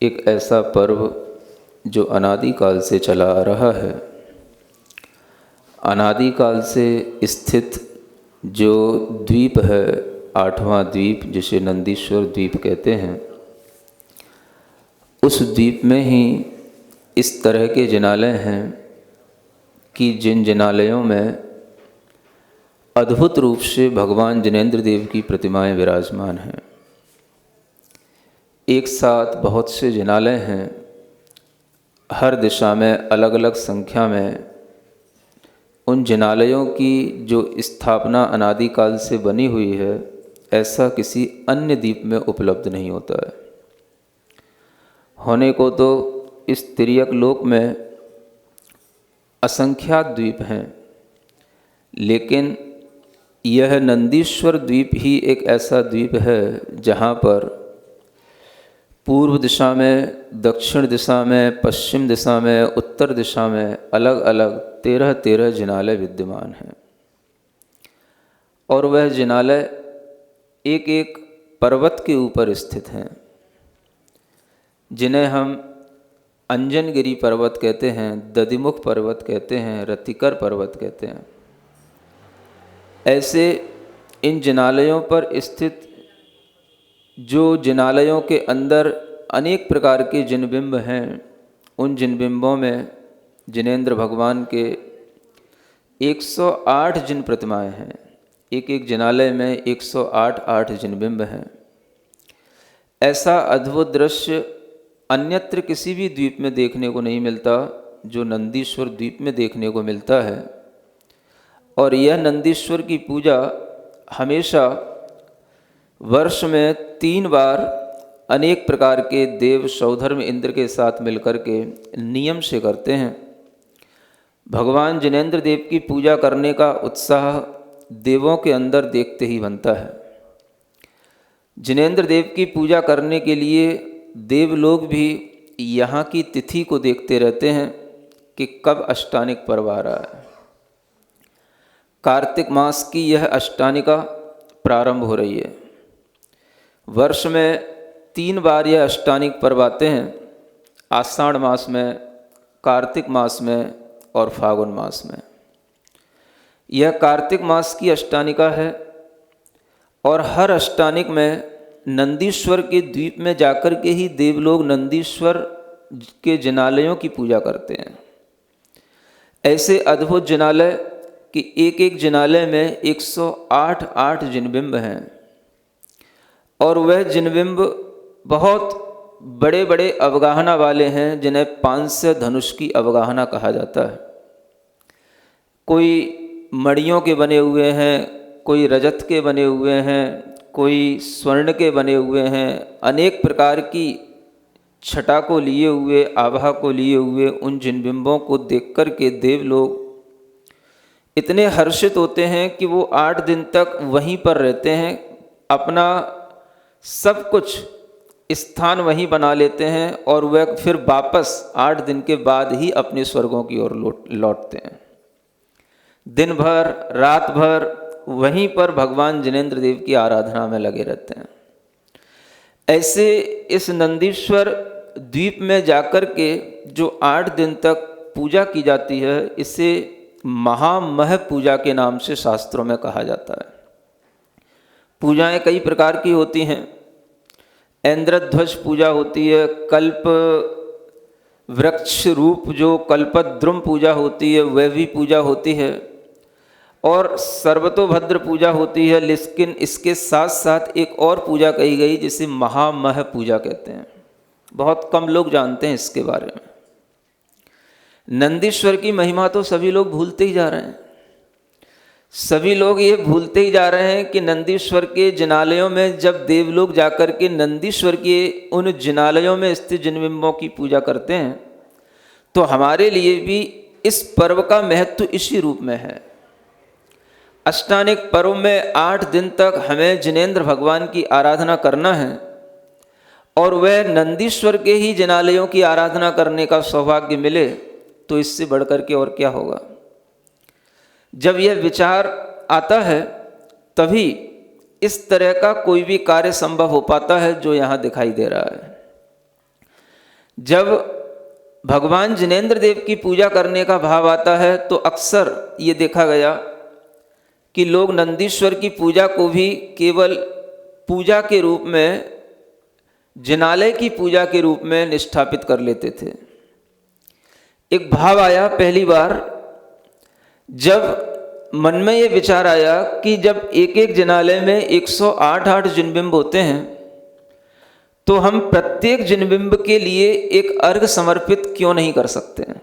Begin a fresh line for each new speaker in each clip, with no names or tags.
एक ऐसा पर्व जो अनादिकाल से चला आ रहा है। अनादिकाल से स्थित जो द्वीप है, 8वां द्वीप जिसे नंदीश्वर द्वीप कहते हैं, उस द्वीप में ही इस तरह के जिनालय हैं कि जिन जिनालयों में अद्भुत रूप से भगवान जिनेंद्र देव की प्रतिमाएं विराजमान हैं। एक साथ बहुत से जिनालय हैं, हर दिशा में अलग अलग संख्या में। उन जिनालयों की जो स्थापना अनादिकाल से बनी हुई है, ऐसा किसी अन्य द्वीप में उपलब्ध नहीं होता है। होने को तो इस तिर्यक लोक में असंख्यात द्वीप हैं, लेकिन यह नंदीश्वर द्वीप ही एक ऐसा द्वीप है जहाँ पर पूर्व दिशा में, दक्षिण दिशा में, पश्चिम दिशा में, उत्तर दिशा में अलग अलग 13 जिनालय विद्यमान हैं। और वह जिनालय एक एक पर्वत के ऊपर स्थित हैं, जिन्हें हम अंजनगिरी पर्वत कहते हैं, दधिमुख पर्वत कहते हैं, रतिकर पर्वत कहते हैं। ऐसे इन जिनालयों पर स्थित जो जिनालयों के अंदर अनेक प्रकार के जिनबिंब हैं, उन जिनबिंबों में जिनेंद्र भगवान के 108 जिन प्रतिमाएं हैं। एक एक जिनालय में 108 जिनबिंब हैं। ऐसा अद्भुत दृश्य अन्यत्र किसी भी द्वीप में देखने को नहीं मिलता जो नंदीश्वर द्वीप में देखने को मिलता है। और यह नंदीश्वर की पूजा हमेशा वर्ष में 3 बार अनेक प्रकार के देव सौधर्म इंद्र के साथ मिलकर के नियम से करते हैं। भगवान जिनेंद्र देव की पूजा करने का उत्साह देवों के अंदर देखते ही बनता है। जिनेंद्र देव की पूजा करने के लिए देवलोग भी यहाँ की तिथि को देखते रहते हैं कि कब अष्टानिक पर्व आ रहा है। कार्तिक मास की यह अष्टानिका प्रारंभ हो रही है। वर्ष में 3 बार यह अष्टानिक पर्व आते हैं, आषाढ़ मास में, कार्तिक मास में और फागुन मास में। यह कार्तिक मास की अष्टानिका है और हर अष्टानिक में नंदीश्वर के द्वीप में जाकर के ही देवलोग नंदीश्वर के जिनालयों की पूजा करते हैं। ऐसे अद्भुत जिनालय कि एक एक जिनालय में 108 जिनबिंब हैं। और वह जिनबिंब बहुत बड़े बड़े अवगाहना वाले हैं, जिन्हें पांस्य धनुष की अवगाहना कहा जाता है। कोई मणियों के बने हुए हैं, कोई रजत के बने हुए हैं, कोई स्वर्ण के बने हुए हैं। अनेक प्रकार की छटा को लिए हुए, आभा को लिए हुए उन जिनबिंबों को देख कर के देवलोग इतने हर्षित होते हैं कि वो 8 दिन तक वहीं पर रहते हैं। अपना सब कुछ स्थान वहीं बना लेते हैं और वह फिर वापस 8 दिन के बाद ही अपने स्वर्गों की ओर लौटते हैं। दिन भर रात भर वहीं पर भगवान जिनेंद्र देव की आराधना में लगे रहते हैं। ऐसे इस नंदीश्वर द्वीप में जाकर के जो 8 दिन तक पूजा की जाती है, इसे महामह पूजा के नाम से शास्त्रों में कहा जाता है। पूजाएं कई प्रकार की होती हैं। ऐन्द्रध्वज पूजा होती है, कल्प वृक्ष रूप जो कल्पद्रुम पूजा होती है वह भी पूजा होती है, और सर्वतोभद्र पूजा होती है। लेकिन इसके साथ साथ एक और पूजा कही गई जिसे महामह पूजा कहते हैं। बहुत कम लोग जानते हैं इसके बारे में। नंदीश्वर की महिमा तो सभी लोग भूलते ही जा रहे हैं। सभी लोग ये भूलते ही जा रहे हैं कि नंदीश्वर के जिनालयों में जब देवलोग जाकर के नंदीश्वर के उन जिनालयों में स्थित जिनबिंबों की पूजा करते हैं, तो हमारे लिए भी इस पर्व का महत्व इसी रूप में है। अष्टानिक पर्व में 8 दिन तक हमें जिनेंद्र भगवान की आराधना करना है, और वह नंदीश्वर के ही जिनालयों की आराधना करने का सौभाग्य मिले तो इससे बढ़कर के और क्या होगा। जब यह विचार आता है तभी इस तरह का कोई भी कार्य संभव हो पाता है जो यहाँ दिखाई दे रहा है। जब भगवान जिनेंद्र देव की पूजा करने का भाव आता है तो अक्सर ये देखा गया कि लोग नंदीश्वर की पूजा को भी केवल पूजा के रूप में, जिनालय की पूजा के रूप में निष्ठापित कर लेते थे। एक भाव आया पहली बार जब मन में ये विचार आया कि जब एक एक जिनालय में 108 जिनबिंब होते हैं तो हम प्रत्येक जिनबिंब के लिए एक अर्घ समर्पित क्यों नहीं कर सकते हैं।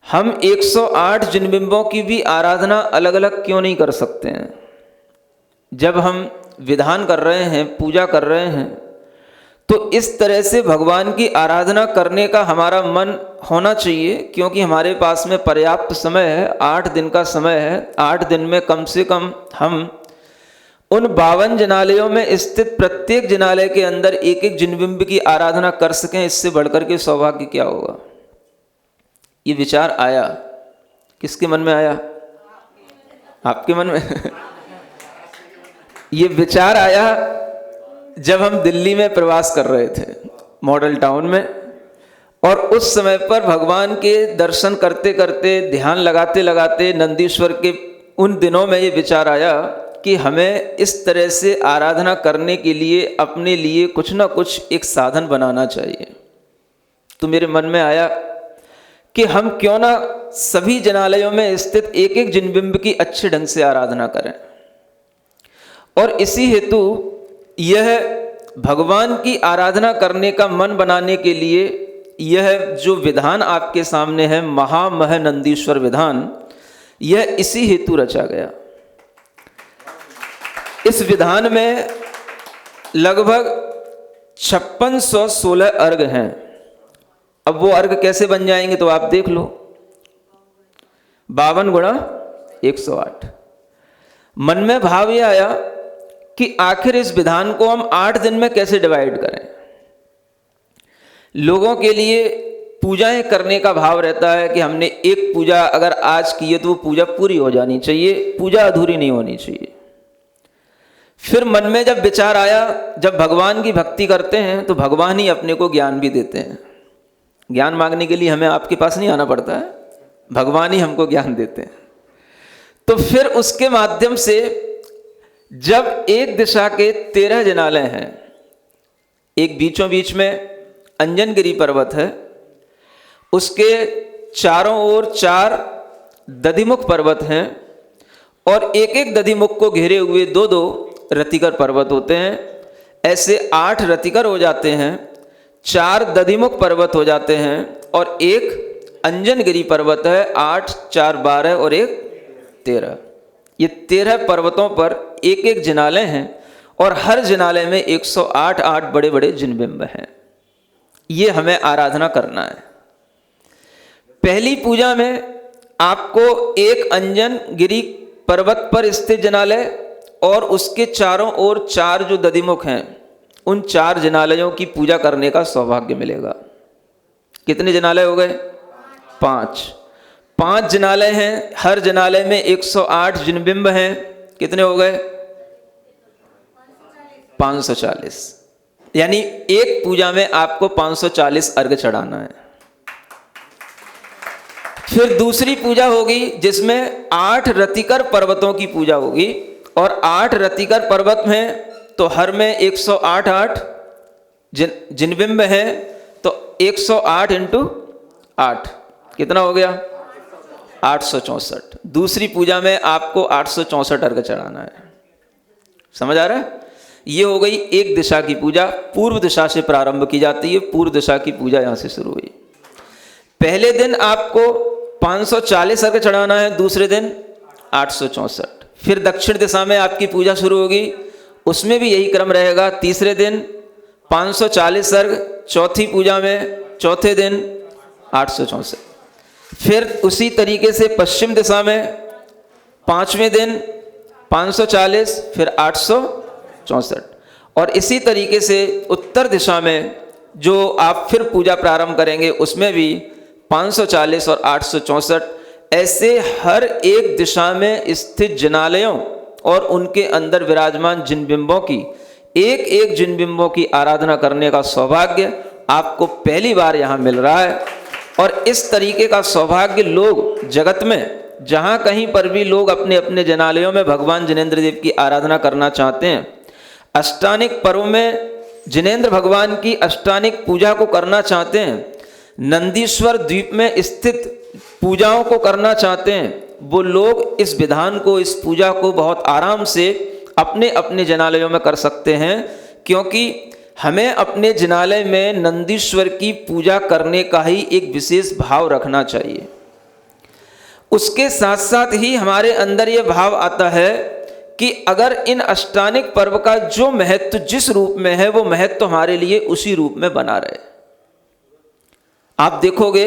हम 108 जिनबिंबों की भी आराधना अलग अलग क्यों नहीं कर सकते हैं। जब हम विधान कर रहे हैं, पूजा कर रहे हैं, तो इस तरह से भगवान की आराधना करने का हमारा मन होना चाहिए, क्योंकि हमारे पास में पर्याप्त समय है, 8 दिन का समय है। 8 दिन में कम से कम हम उन 52 जिनालयों में स्थित प्रत्येक जिनालय के अंदर एक एक जिनबिंब की आराधना कर सकें। इससे बढ़कर के सौभाग्य क्या होगा। ये विचार आया, किसके मन में आया? आपके मन में ये विचार आया जब हम दिल्ली में प्रवास कर रहे थे, मॉडल टाउन में, और उस समय पर भगवान के दर्शन करते करते, ध्यान लगाते लगाते नंदीश्वर के उन दिनों में ये विचार आया कि हमें इस तरह से आराधना करने के लिए अपने लिए कुछ ना कुछ एक साधन बनाना चाहिए। तो मेरे मन में आया कि हम क्यों ना सभी जिनालयों में स्थित एक एक जिनबिंब की अच्छे ढंग से आराधना करें। और इसी हेतु यह भगवान की आराधना करने का मन बनाने के लिए यह जो विधान आपके सामने है, महामह नंदीश्वर विधान, यह इसी हेतु रचा गया। इस विधान में लगभग 5616 अर्घ हैं। अब वो अर्घ कैसे बन जाएंगे तो आप देख लो, 52 गुणा 108। मन में भाव ये आया कि आखिर इस विधान को हम 8 दिन में कैसे डिवाइड करें। लोगों के लिए पूजाएं करने का भाव रहता है कि हमने एक पूजा अगर आज की है तो वो पूजा पूरी हो जानी चाहिए, पूजा अधूरी नहीं होनी चाहिए। फिर मन में जब विचार आया, जब भगवान की भक्ति करते हैं तो भगवान ही अपने को ज्ञान भी देते हैं। ज्ञान मांगने के लिए हमें आपके पास नहीं आना पड़ता है, भगवान ही हमको ज्ञान देते हैं। तो फिर उसके माध्यम से जब एक दिशा के 13 जिनालय हैं, एक बीचों बीच में अंजनगिरी पर्वत है, उसके चारों ओर 4 दधिमुख पर्वत हैं, और एक एक दधिमुख को घेरे हुए 2-2 रतिकर पर्वत होते हैं। ऐसे 8 रतिकर हो जाते हैं, 4 दधिमुख पर्वत हो जाते हैं, और एक अंजनगिरी पर्वत है। 8, 4, 12 और 1 13। ये 13 पर्वतों पर एक एक जिनालय हैं, और हर जिनालय में 108 बड़े बड़े जिनबिंब हैं। ये हमें आराधना करना है। पहली पूजा में आपको एक अंजनगिरी पर्वत पर स्थित जिनालय और उसके चारों ओर 4 जो दधिमुख हैं, उन 4 जिनालयों की पूजा करने का सौभाग्य मिलेगा। कितने जिनालय हो गए? 5 जिनालय हैं, हर जिनालय में 108 जिनबिंब हैं। कितने हो गए? 540। यानी एक पूजा में आपको 540 अर्घ चढ़ाना है। फिर दूसरी पूजा होगी जिसमें 8 रतिकर पर्वतों की पूजा होगी, और 8 रतिकर पर्वत में तो हर में 108 जिनबिंब हैं, तो 108 × 8 कितना हो गया? 864। दूसरी पूजा में आपको 864 अर्घ चढ़ाना है। समझ आ रहा है? ये हो गई एक दिशा की पूजा। पूर्व दिशा से प्रारंभ की जाती है, पूर्व दिशा की पूजा यहां से शुरू हुई। पहले दिन आपको 540 अर्घ चढ़ाना है, दूसरे दिन 864। फिर दक्षिण दिशा में आपकी पूजा शुरू होगी, उसमें भी यही क्रम रहेगा। तीसरे दिन 540 अर्घ, चौथी पूजा में चौथे दिन 864। फिर उसी तरीके से पश्चिम दिशा में 5वें दिन 540, फिर 864, और इसी तरीके से उत्तर दिशा में जो आप फिर पूजा प्रारंभ करेंगे उसमें भी 540 और 864। ऐसे हर एक दिशा में स्थित जिनालयों और उनके अंदर विराजमान जिनबिंबों की एक एक जिनबिंबों की आराधना करने का सौभाग्य आपको पहली बार यहाँ मिल रहा है। और इस तरीके का सौभाग्य लोग जगत में जहाँ कहीं पर भी लोग अपने अपने जनालयों में भगवान जिनेंद्र देव की आराधना करना चाहते हैं, अष्टानिक पर्व में जिनेंद्र भगवान की अष्टानिक पूजा को करना चाहते हैं, नंदीश्वर द्वीप में स्थित पूजाओं को करना चाहते हैं, वो लोग इस विधान को, इस पूजा को बहुत आराम से अपने अपने जनालयों में कर सकते हैं। क्योंकि हमें अपने जिनालय में नंदीश्वर की पूजा करने का ही एक विशेष भाव रखना चाहिए। उसके साथ साथ ही हमारे अंदर यह भाव आता है कि अगर इन अष्टानिक पर्व का जो महत्व जिस रूप में है, वो महत्व हमारे लिए उसी रूप में बना रहे। आप देखोगे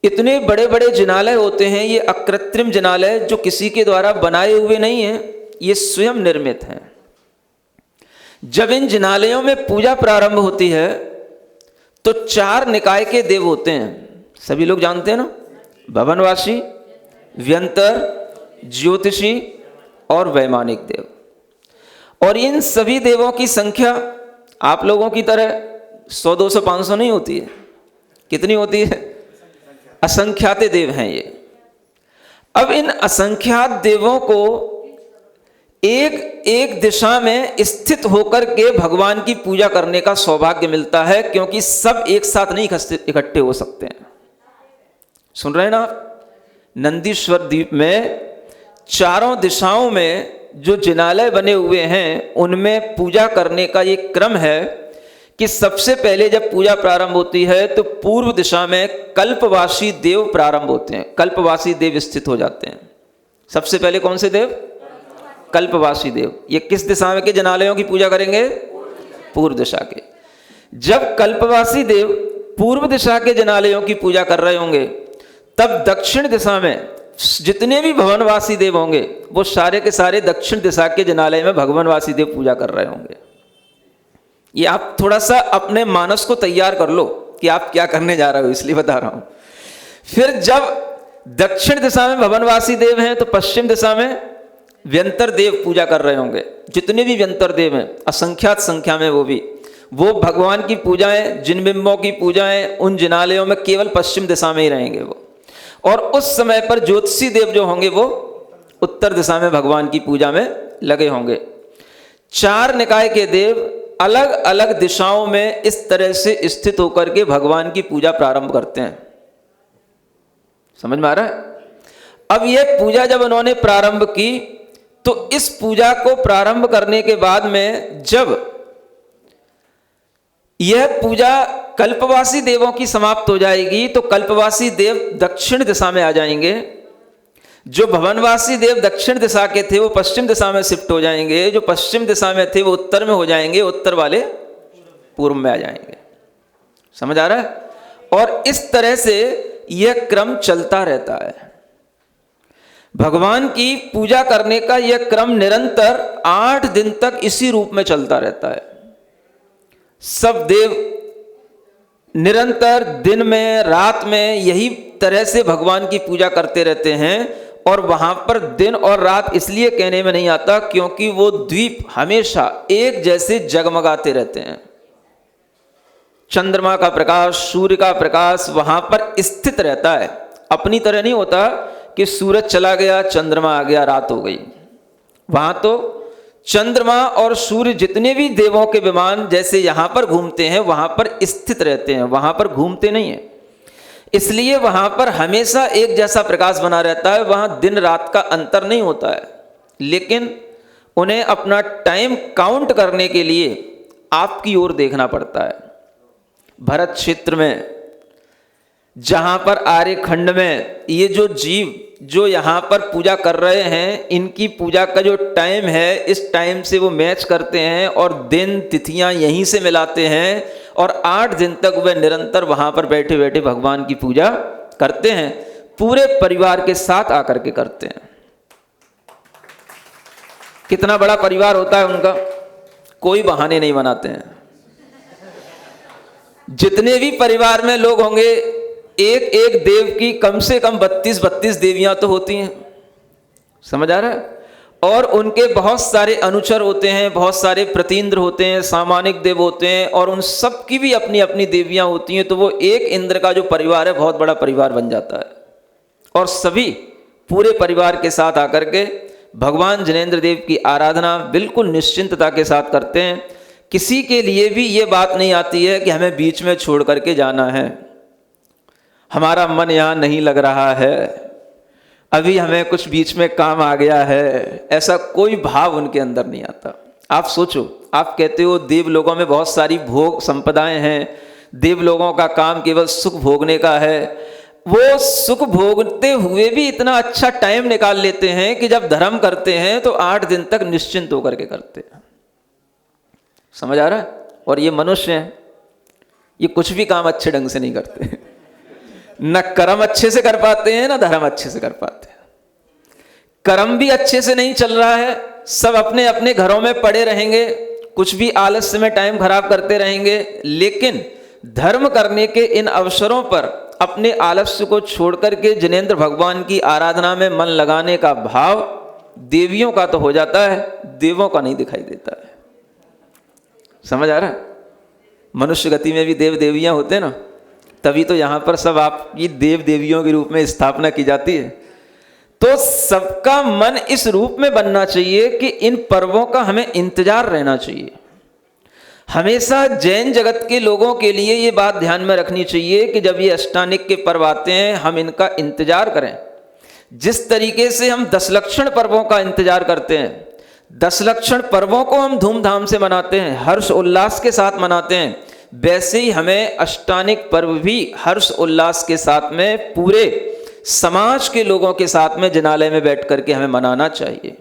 इतने बड़े बड़े जिनालय होते हैं, ये अकृत्रिम जिनालय जो किसी के द्वारा बनाए हुए नहीं हैं, ये स्वयं निर्मित हैं। जब इन जिनालयों में पूजा प्रारंभ होती है तो 4 निकाय के देव होते हैं, सभी लोग जानते हैं ना, भवनवासी, व्यंतर, ज्योतिषी और वैमानिक देव। और इन सभी देवों की संख्या आप लोगों की तरह 100, 200, 500 नहीं होती है। कितनी होती है? असंख्यात देव हैं ये। अब इन असंख्यात देवों को एक एक दिशा में स्थित होकर के भगवान की पूजा करने का सौभाग्य मिलता है, क्योंकि सब एक साथ नहीं इकट्ठे हो सकते हैं। सुन रहे हैं ना आप? नंदीश्वर द्वीप में चारों दिशाओं में जो जिनालय बने हुए हैं, उनमें पूजा करने का ये क्रम है कि सबसे पहले जब पूजा प्रारंभ होती है तो पूर्व दिशा में कल्पवासी देव प्रारंभ होते हैं, कल्पवासी देव स्थित हो जाते हैं। सबसे पहले कौन से देव? कल्पवासी देव। ये किस दिशा में के जनालयों की पूजा करेंगे? पूर्व दिशा के। जब कल्पवासी देव पूर्व दिशा के जनालयों की पूजा कर रहे होंगे, तब दक्षिण दिशा में जितने भी भवनवासी देव होंगे, वो सारे के सारे दक्षिण दिशा के जनालय में भगवानवासी देव पूजा कर रहे होंगे। ये आप थोड़ा सा अपने मानस को तैयार कर लो कि आप क्या करने जा रहे हो, इसलिए बता रहा हूं। फिर जब दक्षिण दिशा में भवनवासी देव हैं, तो पश्चिम दिशा में व्यंतर देव पूजा कर रहे होंगे। जितने भी व्यंतर देव हैं, असंख्यात संख्या में, वो भगवान की पूजाएं, जिन बिंबों की पूजाएं, उन जिनालयों में केवल पश्चिम दिशा में ही रहेंगे वो। और उस समय पर ज्योतिषी देव जो होंगे, वो उत्तर दिशा में भगवान की पूजा में लगे होंगे। 4 निकाय के देव अलग अलग दिशाओं में इस तरह से स्थित होकर के भगवान की पूजा प्रारंभ करते हैं। समझ में आ रहा है? अब यह पूजा जब उन्होंने प्रारंभ की, तो इस पूजा को प्रारंभ करने के बाद में जब यह पूजा कल्पवासी देवों की समाप्त हो जाएगी, तो कल्पवासी देव दक्षिण दिशा में आ जाएंगे। जो भवनवासी देव दक्षिण दिशा के थे, वो पश्चिम दिशा में शिफ्ट हो जाएंगे। जो पश्चिम दिशा में थे, वो उत्तर में हो जाएंगे। उत्तर वाले पूर्व में आ जाएंगे। समझ आ रहा है? और इस तरह से यह क्रम चलता रहता है। भगवान की पूजा करने का यह क्रम निरंतर 8 दिन तक इसी रूप में चलता रहता है। सब देव निरंतर दिन में, रात में यही तरह से भगवान की पूजा करते रहते हैं। और वहां पर दिन और रात इसलिए कहने में नहीं आता, क्योंकि वो द्वीप हमेशा एक जैसे जगमगाते रहते हैं। चंद्रमा का प्रकाश, सूर्य का प्रकाश वहां पर स्थित रहता है। अपनी तरह नहीं होता कि सूरज चला गया, चंद्रमा आ गया, रात हो गई। वहां तो चंद्रमा और सूर्य जितने भी देवों के विमान जैसे यहां पर घूमते हैं, वहां पर स्थित रहते हैं, वहां पर घूमते नहीं है। इसलिए वहां पर हमेशा एक जैसा प्रकाश बना रहता है। वहां दिन रात का अंतर नहीं होता है। लेकिन उन्हें अपना टाइम काउंट करने के लिए आपकी ओर देखना पड़ता है। भरत क्षेत्र में, जहां पर आर्यखंड में ये जो जीव जो यहाँ पर पूजा कर रहे हैं, इनकी पूजा का जो टाइम है, इस टाइम से वो मैच करते हैं और दिन तिथियां यहीं से मिलाते हैं। और 8 दिन तक वे निरंतर वहां पर बैठे बैठे भगवान की पूजा करते हैं। पूरे परिवार के साथ आकर के करते हैं। कितना बड़ा परिवार होता है उनका, कोई बहाने नहीं बनाते हैं। जितने भी परिवार में लोग होंगे, एक एक देव की कम से कम 32 देवियां तो होती हैं। समझ आ रहा है? और उनके बहुत सारे अनुचर होते हैं, बहुत सारे प्रतीन्द्र होते हैं, सामानिक देव होते हैं, और उन सब की भी अपनी अपनी देवियां होती हैं। तो वो एक इंद्र का जो परिवार है बहुत बड़ा परिवार बन जाता है, और सभी पूरे परिवार के साथ आकर के भगवान जिनेंद्र देव की आराधना बिल्कुल निश्चिंतता के साथ करते हैं। किसी के लिए भी ये बात नहीं आती है कि हमें बीच में छोड़ करके जाना है, हमारा मन यहाँ नहीं लग रहा है, अभी हमें कुछ बीच में काम आ गया है, ऐसा कोई भाव उनके अंदर नहीं आता। आप सोचो, आप कहते हो देव लोगों में बहुत सारी भोग संपदाएं हैं, देव लोगों का काम केवल सुख भोगने का है। वो सुख भोगते हुए भी इतना अच्छा टाइम निकाल लेते हैं कि जब धर्म करते हैं तो 8 दिन तक निश्चिंत होकर के करते हैं। समझ आ रहा है? और ये मनुष्य हैं, ये कुछ भी काम अच्छे ढंग से नहीं करते, न कर्म अच्छे से कर पाते हैं, न धर्म अच्छे से कर पाते हैं। कर्म भी अच्छे से नहीं चल रहा है, सब अपने अपने घरों में पड़े रहेंगे, कुछ भी आलस्य में टाइम खराब करते रहेंगे, लेकिन धर्म करने के इन अवसरों पर अपने आलस्य को छोड़कर के जिनेंद्र भगवान की आराधना में मन लगाने का भाव देवियों का तो हो जाता है, देवों का नहीं दिखाई देता है। समझ आ रहा है? मनुष्य गति में भी देव देवियां होते हैं ना, तभी तो यहाँ पर सब आपकी देव देवियों के रूप में स्थापना की जाती है। तो सबका मन इस रूप में बनना चाहिए कि इन पर्वों का हमें इंतजार रहना चाहिए। हमेशा जैन जगत के लोगों के लिए ये बात ध्यान में रखनी चाहिए कि जब ये अष्टानिक के पर्व आते हैं हम इनका इंतजार करें। जिस तरीके से हम 10 लक्षण पर्वों का इंतजार करते हैं, 10 लक्षण पर्वों को हम धूमधाम से मनाते हैं, हर्ष उल्लास के साथ मनाते हैं, वैसे ही हमें अष्टानिक पर्व भी हर्ष उल्लास के साथ में पूरे समाज के लोगों के साथ में जिनालय में बैठ करके हमें मनाना चाहिए।